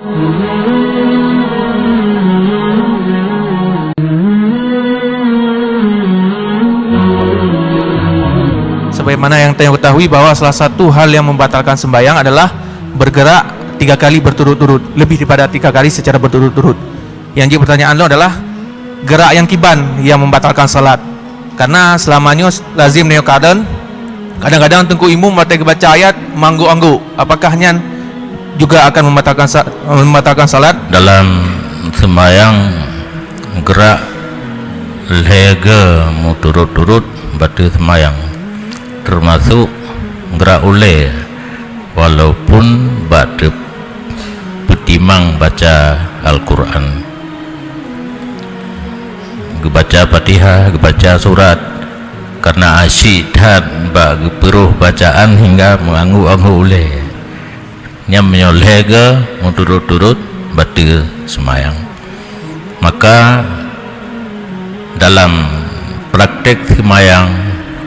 Sebagaimana yang kita ketahui bahwa salah satu hal yang membatalkan sembahyang adalah bergerak 3 kali berturut-turut, lebih daripada 3 kali secara berturut-turut. Yang jadi pertanyaan lo adalah gerak yang kiban yang membatalkan salat. Karena selamanya lazim neo kadang-kadang tengku imam batal baca ayat manggu-anggu. Apakah nyan juga akan membatalkan salat? Dalam sembahyang gerak lega mu turut-turut batal sembahyang, termasuk gerak ulai walaupun batal petimang baca Al-Quran, baca Fatihah, baca surat, karena asyik dan bagi peruh bacaan hingga mengganggu ulai yang menyolega turut-turut batal sembahyang. Maka dalam praktek sembahyang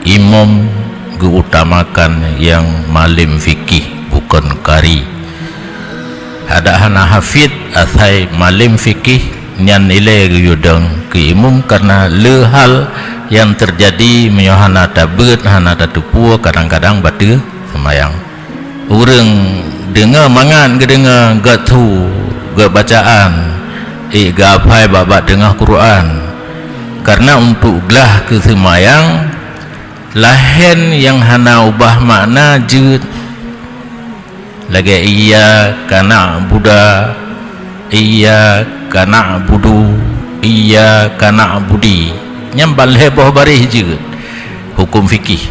imam diutamakan yang malim fikih, bukan kari. Ada hana hafid asai malim fikih nyan nilai yudang ke imam, karena le hal yang terjadi menyohana tabut hana tatupu kadang-kadang batal sembahyang. Orang dengar mangan ke dengar gatu ke bacaan gapai babat dengar Quran, karena untuk gelah ke sembahyang lahen yang hana ubah makna jut lagi iya kana buda, iya kana budu, iya kana budi nyambal heboh barih jut hukum fikih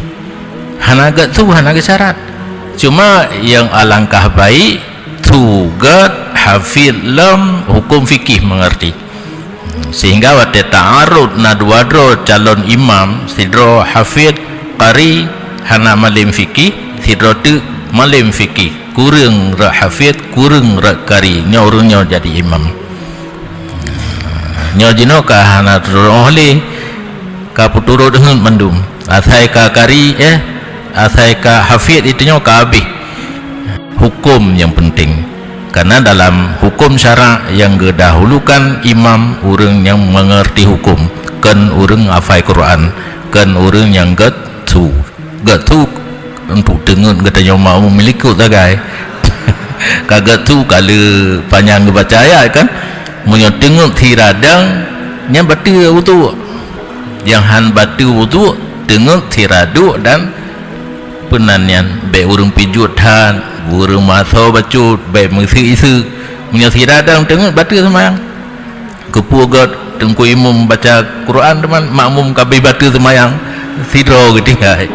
hana gat tu hana ke syarat. Cuma yang alangkah baik tugat hafid lam hukum fikih mengerti, sehingga waktu ta'arud nadwadro calon imam sidro hafid qari hana malim fikih, sidro tu malim fikih, kurang rak hafid, kurang rak qari, nyorunyo jadi imam. Nyo jino ka hana turun ka puturo dengan mendum asai ka qari asai ka hafid itu nyo ka habis. Hukum yang penting, karena dalam hukum syarak yang gedahulukan imam orang yang mengerti hukum, kan orang hafal Quran, kan orang yang gatu untuk dengar katanya mau memiliki tagai kagak tu kalau panjang baca ayat kan punya tengok tiradang yang batal wudu, yang han batal wudu tengok tiradu dan penanian baik urung pijut han urung masau bacut baik mengisi isu punya tiradang tengok batal sembahyang. Kepuagat tengku imam baca Quran teman makmum kabeh batal sembahyang sidro ketinggal